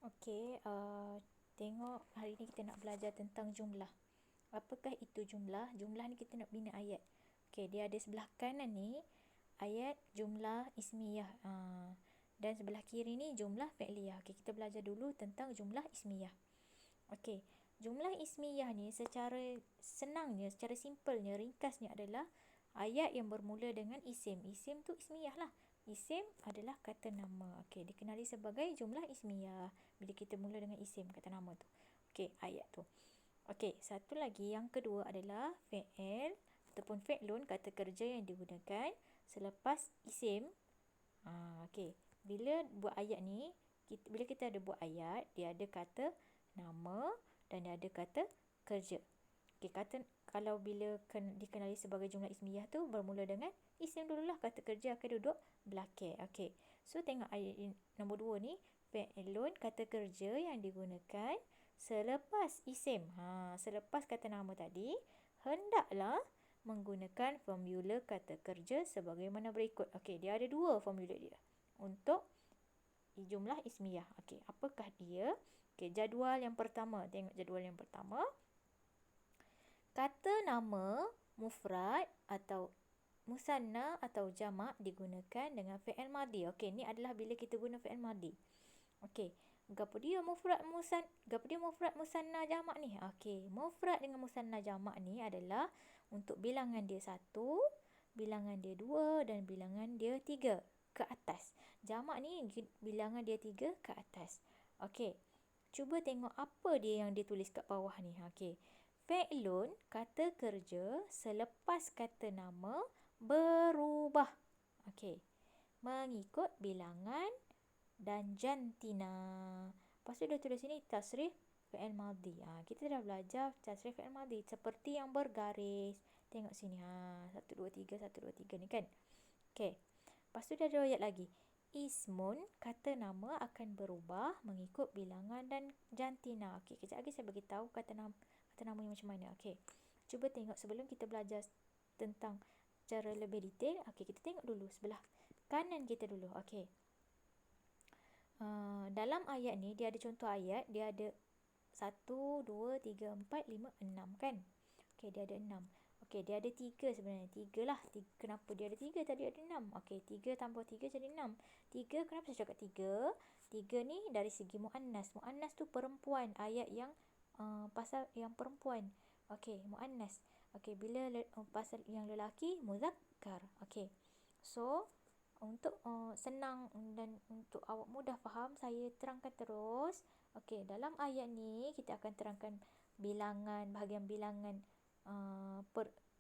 Okey, tengok hari ni kita nak belajar tentang jumlah. Apakah itu jumlah? Jumlah ni kita nak bina ayat. Okey, dia ada sebelah kanan ni ayat jumlah ismiyah. Dan sebelah kiri ni jumlah fi'liyah. Okey, kita belajar dulu tentang jumlah ismiyah. Okey, jumlah ismiyah ni secara senangnya, secara simpelnya, ringkasnya adalah ayat yang bermula dengan isim. Isim tu ismiyah lah. Isim adalah kata nama. Okey, dikenali sebagai jumlah ismiyah bila kita mula dengan isim, kata nama tu. Okey, ayat tu. Okey, satu lagi yang kedua adalah fi'il ataupun fi'lun, kata kerja yang digunakan selepas isim. Okey, bila buat ayat ni, bila kita ada buat ayat, dia ada kata nama dan dia ada kata kerja. Okey, kalau bila dikenali sebagai jumlah ismiyah tu bermula dengan isim dululah, kata kerja akan duduk belakang. Okey. So tengok ayat nombor 2 ni, fi'ilun, kata kerja yang digunakan selepas isim. Selepas kata nama tadi, hendaklah menggunakan formula kata kerja sebagaimana berikut. Okey, dia ada dua formula dia untuk jumlah ismiyah. Okey, apakah dia? Okey, jadual yang pertama. Tengok jadual yang pertama. Kata nama mufrad atau musanna atau jamak digunakan dengan fi'il madhi. Okey, ni adalah bila kita guna fi'il madhi. Okey, gapo dia mufrad musanna jamak ni? Okey, mufrad dengan musanna jamak ni adalah untuk bilangan dia 1, bilangan dia 2 dan bilangan dia 3 ke atas. Jamak ni bilangan dia 3 ke atas. Okey, cuba tengok apa dia yang dia tulis kat bawah ni. Okey, fi'lun, kata kerja selepas kata nama berubah. Okey, mengikut bilangan dan jantina. Lepas tu dia tulis sini tasrif fi'il madhi. Kita dah belajar tasrif fi'il madhi seperti yang bergaris. Tengok sini. 1, 2, 3, 1, 2, 3 ni kan. Okey. Lepas tu dia ada ayat lagi. Ismun, kata nama akan berubah mengikut bilangan dan jantina. Okey, kejap lagi saya bagi tahu kata nama ni macam mana. Okey, cuba tengok sebelum kita belajar tentang cara lebih detail. Okey, kita tengok dulu sebelah kanan kita dulu. Okey, dalam ayat ni dia ada contoh ayat. Dia ada 1, 2, 3, 4, 5, 6 kan. Okey, dia ada 6. Okey, dia ada 3 sebenarnya. 3 lah. Kenapa dia ada 3? Tadi ada 6. Okey, 3 tambah 3 jadi 6. 3, kenapa saya cakap 3? 3 ni dari segi mu'annas. Mu'annas tu perempuan. Ayat yang pasal yang perempuan. Okey, mu'annas. Okey, bila pasal yang lelaki, muzakkar. Okey, so untuk senang dan untuk awak mudah faham, saya terangkan terus. Okey, dalam ayat ni kita akan terangkan bilangan, bahagian bilangan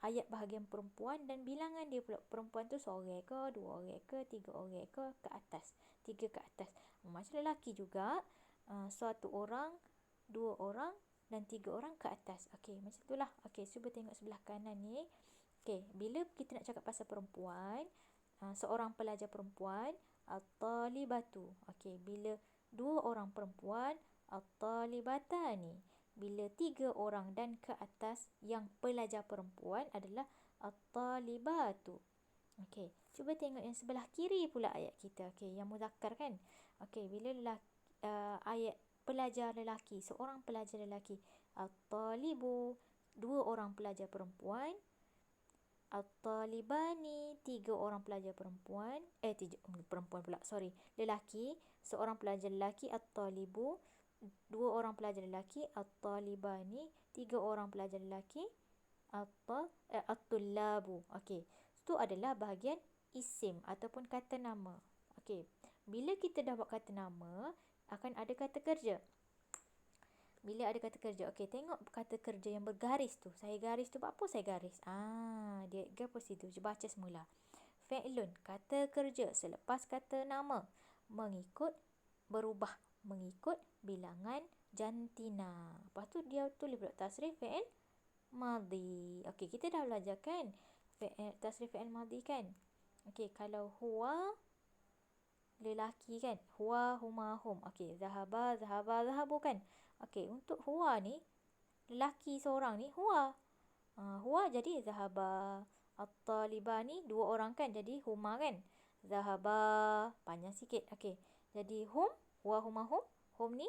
ayat bahagian perempuan dan bilangan dia pula. Perempuan tu seorang ke, 2 orang ke, 3 orang ke atas. 3 ke atas. Macam lelaki juga, 1 orang, 2 orang dan 3 orang ke atas. Okey, macam itulah. Okey, cuba tengok sebelah kanan ni. Okey, bila kita nak cakap pasal perempuan, seorang pelajar perempuan, at-talibatu. Okey, bila 2 orang perempuan, at-talibatani. Bila 3 orang dan ke atas yang pelajar perempuan adalah at-talibatu. Okey, cuba tengok yang sebelah kiri pula ayat kita. Okey, yang muzakkar kan. Okey, bila ayat pelajar lelaki, seorang pelajar lelaki, at-talibu, 2 orang pelajar perempuan, at-talibani, 3 orang pelajar perempuan, perempuan pula, lelaki, seorang pelajar lelaki, at-talibu, 2 orang pelajar lelaki, at-talibani, 3 orang pelajar lelaki, at-tullabu. Okey, itu adalah bahagian isim ataupun kata nama. Okey, bila kita dah buat kata nama, akan ada kata kerja. Bila ada kata kerja, okey, tengok kata kerja yang bergaris tu. Saya garis tu, apa saya garis? Dia apa situ? Baca semula. Fi'lun, kata kerja selepas kata nama, berubah mengikut bilangan jantina. Lepas tu dia tulis pula tasrif fi'il madhi. Okey, kita dah belajar kan tasrif fi'il madhi kan. Okey, kalau huwa lelaki kan, huwa, huma, hum. Okey, zahaba, zahabu kan. Okey, untuk huwa ni, lelaki seorang ni, huwa. Huwa jadi zahaba. At-talibani 2 orang kan, jadi huma kan. Zahaba, panjang sikit. Okey, jadi hum, huwa, huma, hum. Home ni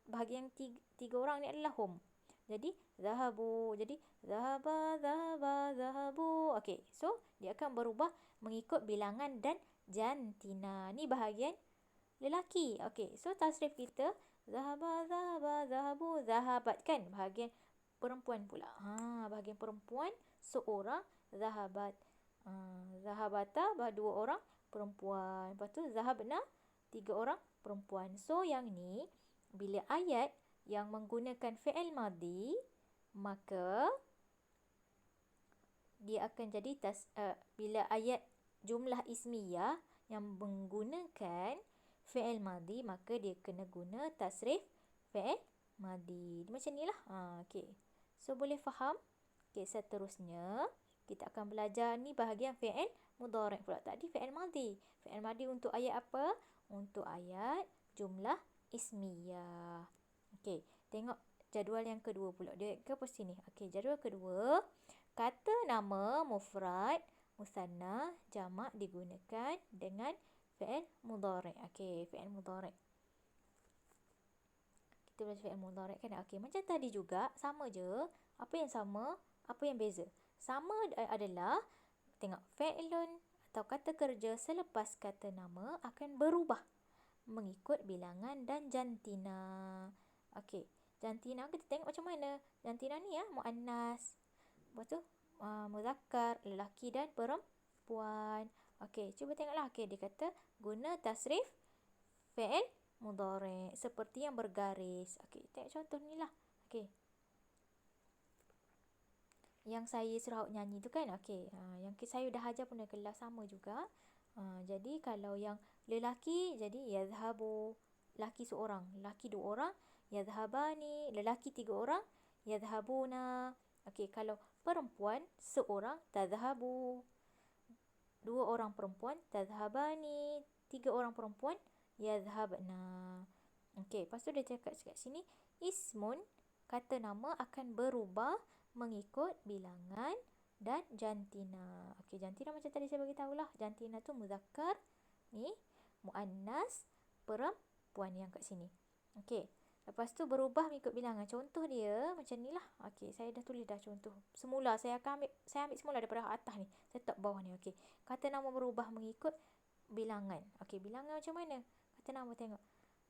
bahagian tiga orang ni adalah home. Jadi zahabu. Jadi zahaba, zahaba, zahabu. Okey, so dia akan berubah mengikut bilangan dan jantina. Ni bahagian lelaki. Okey, so tasrif kita zahaba, zahaba, zahabu, zahabat kan? Bahagian perempuan pula. Bahagian perempuan seorang zahabat. Zahabata dua orang perempuan. Lepas tu zahabna tiga orang perempuan. So yang ni bila ayat yang menggunakan fi'il madhi, maka dia akan jadi bila ayat jumlah ismiyah yang menggunakan fi'il madhi, maka dia kena guna tasrif fi'il madhi. Macam ni lah. Okay. So boleh faham? Okay, seterusnya kita akan belajar ni bahagian fi'il mudhari' pula. Tadi fi'il madhi. Fi'il madhi untuk ayat apa? Untuk ayat jumlah ismiyah. Okey, tengok jadual yang kedua pula. Dia ke sini. Okey, jadual kedua. Kata nama mufrad, musanna, jamak digunakan dengan fi'il mudhari'. Okey, fi'il mudhari'. Kita belajar fi'il mudhari' kan? Okey, macam tadi juga, sama je. Apa yang sama? Apa yang beza? Sama adalah, tengok, fi'ilun atau kata kerja selepas kata nama akan berubah mengikut bilangan dan jantina. Okey, jantina kita tengok macam mana. Jantina ni muannas. Lepas tu muzakkar, lelaki dan perempuan. Okey, cuba tengoklah. Okey, dia kata guna tasrif fi'il mudhari' seperti yang bergaris. Okey, tengok contoh ni lah. Okey. Yang saya suruh awak nyanyi tu kan. Okey, yang saya dah ajar pun dah kelas sama juga. Jadi kalau yang lelaki jadi yazhabu, lelaki seorang, lelaki dua orang, yazhabani, lelaki tiga orang, yazhabuna. Okey, kalau perempuan seorang, tazhabu. Dua orang perempuan, tazhabani. Tiga orang perempuan, yazhabna. Okey, lepas tu dia cakap kat sini, ismun, kata nama akan berubah mengikut bilangan dan jantina. Okey, jantina macam tadi saya bagi tahulah. Jantina tu muzakkar, ni muannas, perempuan yang kat sini. Okey. Lepas tu berubah mengikut bilangan. Contoh dia macam ni lah. Okey, saya dah tulis dah contoh. Semula saya ambil semula daripada atas ni. Saya letak bawah ni. Okey. Kata nama berubah mengikut bilangan. Okey, bilangan macam mana? Kata nama tengok.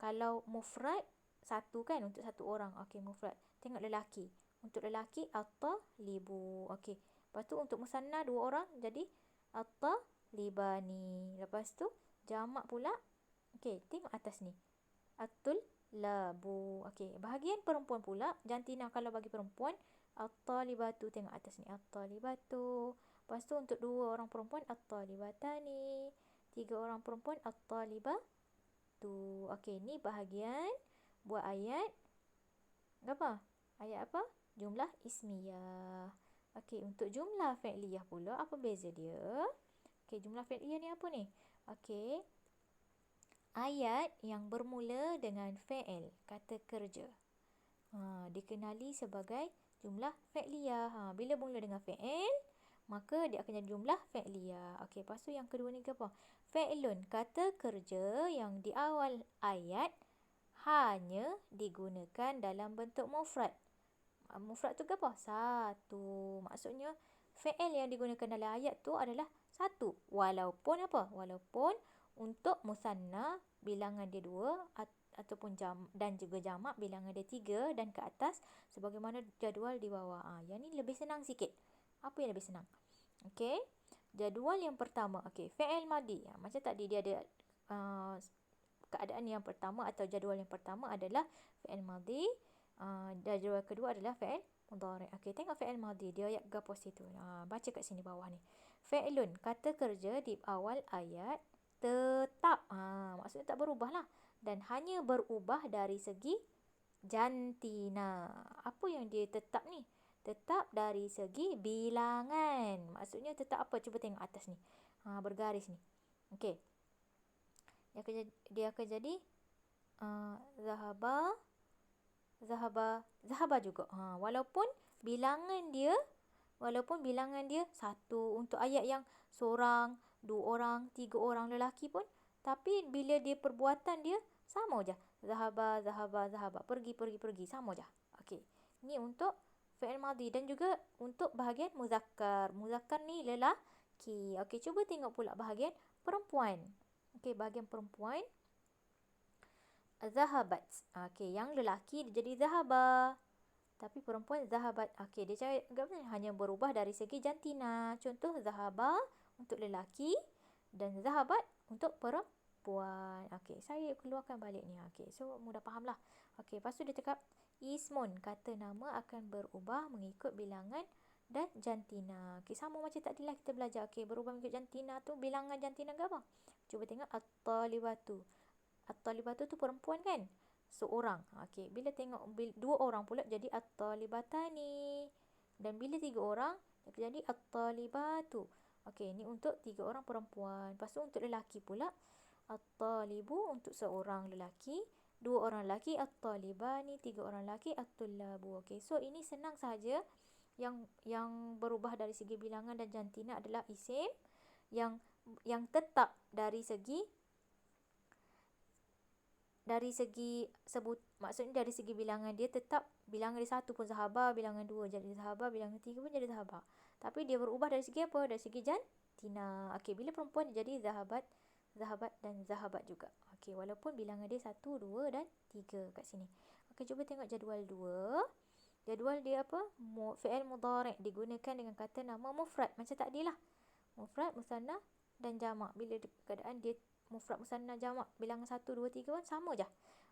Kalau mufrad satu kan untuk satu orang. Okey, mufrad. Tengok lelaki. Untuk lelaki at-talibu. Okey. Lepas tu untuk musanna dua orang jadi at-talibani. Lepas tu jamak pula. Okey, tengok atas ni. At-tullabu. Okey, bahagian perempuan pula, jantina kalau bagi perempuan, at-talibatu, tengok atas ni, at-talibatu. Lepas tu untuk dua orang perempuan, at-talibatani. Tiga orang perempuan, at-talibatu. Okey, ni bahagian buat ayat apa? Ayat apa? Jumlah ismiyah. Okey, untuk jumlah fi'liyah pula, apa beza dia? Okey, jumlah fi'liyah ni apa ni? Okey, ayat yang bermula dengan fi'il, kata kerja. Dikenali sebagai jumlah fi'liyah. Bila mula dengan fi'il, maka dia akan jadi jumlah fi'liyah. Okey, lepas tu yang kedua ni ke apa? Fi'ilun, kata kerja yang di awal ayat hanya digunakan dalam bentuk mufrad. Mufrad tu ke apa? Satu. Maksudnya fi'il yang digunakan dalam ayat tu adalah satu. Walaupun apa? Walaupun untuk musanna bilangan dia 2 ataupun dan juga jamak bilangan dia 3 dan ke atas sebagaimana jadual di bawah. Yang ni lebih senang sikit. Apa yang lebih senang? Okey. Jadual yang pertama. Okey, fi'il madhi. Macam tadi dia ada keadaan yang pertama atau jadual yang pertama adalah fi'il madhi. Jadual kedua adalah fi'il mudhari'. Okey, tengok fi'il madhi. Dia ayat gapos situ. Baca kat sini bawah ni. Fi'ilun, kata kerja di awal ayat tetap. Maksudnya tak berubah lah. Dan hanya berubah dari segi jantina. Apa yang dia tetap ni? Tetap dari segi bilangan. Maksudnya tetap apa? Cuba tengok atas ni. Bergaris ni. Okey. Dia akan jadi zahaba, zahaba juga. Walaupun bilangan dia satu untuk ayat yang seorang, dua orang, tiga orang lelaki pun, tapi bila dia perbuatan dia Sama je. Zahaba, zahaba, zahaba. Pergi, pergi, pergi. Sama je. Okey. Ni untuk fi'il madhi dan juga untuk bahagian muzakkar. Muzakkar ni lelaki. Okey, cuba tengok pula bahagian perempuan. Okey, bahagian perempuan. Zahabat. Okey, yang lelaki dia jadi zahaba. Tapi perempuan zahabat. Okey, dia cakap hanya berubah dari segi jantina. Contoh zahaba untuk lelaki dan zahabat untuk perempuan. Okey, saya keluarkan balik ni. Okey, so mudah faham lah. Okey, lepas tu dia cakap ismun, kata nama akan berubah mengikut bilangan dan jantina. Okey, sama macam tadi lah kita belajar. Okey, berubah mengikut jantina tu, bilangan jantina ke apa? Cuba tengok at-talibatu. At-talibatu tu perempuan kan? Seorang. Okey, bila tengok dua orang pula jadi at-talibatani. Dan bila tiga orang jadi at-talibatu. Okey, ni untuk tiga orang perempuan. Lepas tu untuk lelaki pula at-talibu untuk seorang lelaki, dua orang lelaki at-talibani, tiga orang lelaki at-tullabu. Okey, so ini senang sahaja. Yang berubah dari segi bilangan dan jantina adalah isim yang tetap dari segi maksudnya dari segi bilangan dia tetap, bilangan dia satu pun zahabah, bilangan dua jadi zahabah, bilangan tiga pun jadi zahabah. Tapi dia berubah dari segi apa? Dari segi jantina. Okey, bila perempuan dia jadi zahabat dan zahabat juga. Okey, walaupun bilangan dia satu, dua dan tiga kat sini. Okey, cuba tengok jadual 2. Jadual dia apa? Fi'il mudhari' digunakan dengan kata nama mufrad. Macam tadi lah. Mufrad, musanna dan jamak. Bila keadaan dia mufrad, musanna, jamak, bilangan 1, 2, 3 pun sama je.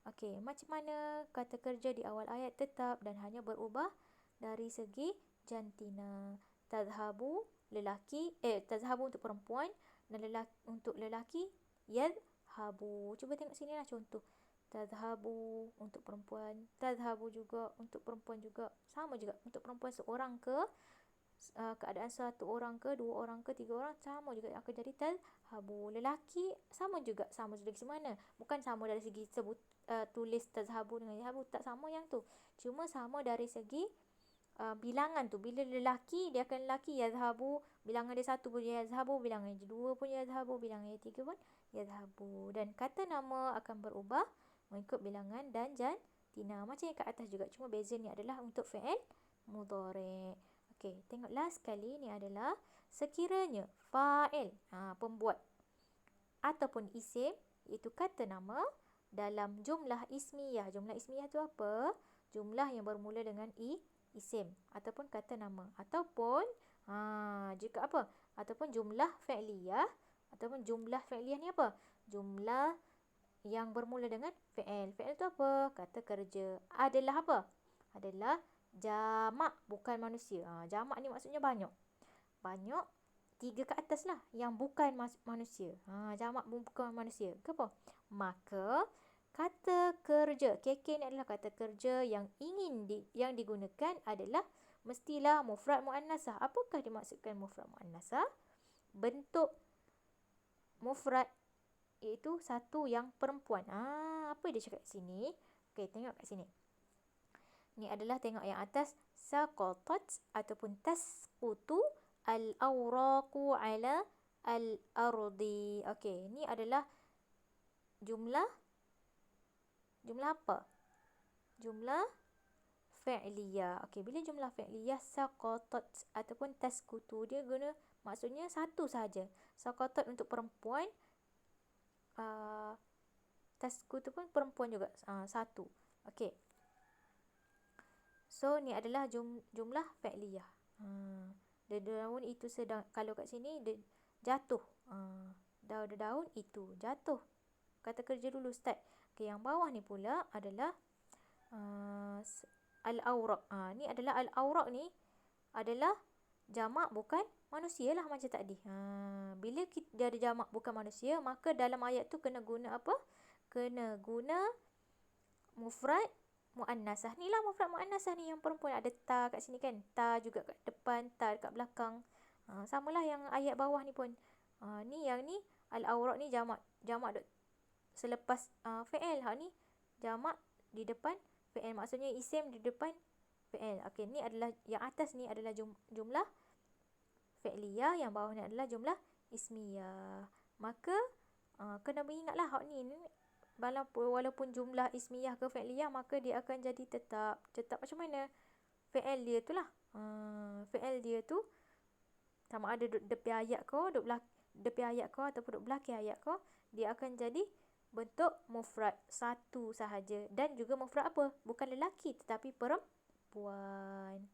Okey, macam mana kata kerja di awal ayat tetap dan hanya berubah dari segi jantina. Tazhabu lelaki, tazhabu untuk perempuan dan untuk lelaki yadhabu. Cuba tengok sini lah contoh. Tazhabu untuk perempuan, tazhabu juga untuk perempuan juga. Sama juga untuk perempuan seorang ke keadaan satu orang ke, dua orang ke, tiga orang, sama juga akan jadi tazhabu. Lelaki sama juga, sama dari segi mana? Bukan sama dari segi tulis tazhabu dengan yadhabu, tak sama yang tu. Cuma sama dari segi bilangan tu. Bila lelaki dia akan lelaki yadhabu, bilangan dia satu pun yadhabu, bilangan dia dua pun yadhabu, bilangan dia tiga pun yadhabu. Dan kata nama akan berubah mengikut bilangan dan jantina. Macam yang kat atas juga, cuma beza ni adalah untuk fi'il mudhari'. Okey, tengok last sekali ni adalah sekiranya fa'il, pembuat ataupun isim, iaitu kata nama dalam jumlah ismiyah. Jumlah ismiyah tu apa? Jumlah yang bermula dengan isim ataupun kata nama. Ataupun jika apa? Ataupun jumlah fi'liyah. Ataupun jumlah fi'liyah ni apa? Jumlah yang bermula dengan fi'il. Fi'il tu apa? Kata kerja. Adalah apa? Adalah jamak, bukan manusia. Jamak ni maksudnya banyak. Banyak, 3 ke atas lah yang bukan manusia. Jamak bukan manusia. Kenapa? Maka kata kerja, KK ni adalah kata kerja yang yang digunakan adalah mestilah mufrad muannasah. Apakah dimaksudkan mufrad muannasah? Bentuk mufrad iaitu satu yang perempuan. Apa dia cakap sini? Okey, tengok kat sini. Ni adalah tengok yang atas, saqatat ataupun tasqutu al-awraqu ala al-ardi. Okey, ni adalah jumlah apa? Jumlah fi'liyah. Okey, bila jumlah fi'liyah saqatat ataupun tasqutu, dia guna maksudnya satu sahaja. Saqatat untuk perempuan, tasqutu pun perempuan juga, satu. Okey. So, ni adalah jumlah fi'liyah. Daun itu sedang, kalau kat sini dia jatuh. Daun itu jatuh. Kata kerja dulu start. Okay, yang bawah ni pula adalah al-awraq. Ni adalah al-awraq ni adalah jamak bukan manusia lah macam tadi. Bila dia ada jamak bukan manusia, maka dalam ayat tu kena guna apa? Kena guna mufrad muannasah. Ni lah mufrad muannasah ni yang perempuan. Ada ta kat sini kan. Ta juga kat depan, ta dekat belakang. Samalah yang ayat bawah ni pun. Ni yang ni al-awraq ni jamak selepas fi'il. Ni jamak di depan fi'il. Maksudnya isim di depan fi'il. Okey, ni adalah yang atas ni adalah jumlah fi'liyah, yang bawah ni adalah jumlah ismiyah. Maka kena beringatlah hak ni walaupun jumlah ismiyah ke fi'liyah, maka dia akan jadi tetap. Tetap macam mana? Fi'il dia tu lah. Fi'il dia tu sama ada duduk depan ayat kau, depan ayat kau ataupun duduk belakang ayat kau, dia akan jadi bentuk mufrad, satu sahaja. Dan juga mufrad apa? Bukan lelaki tetapi perempuan.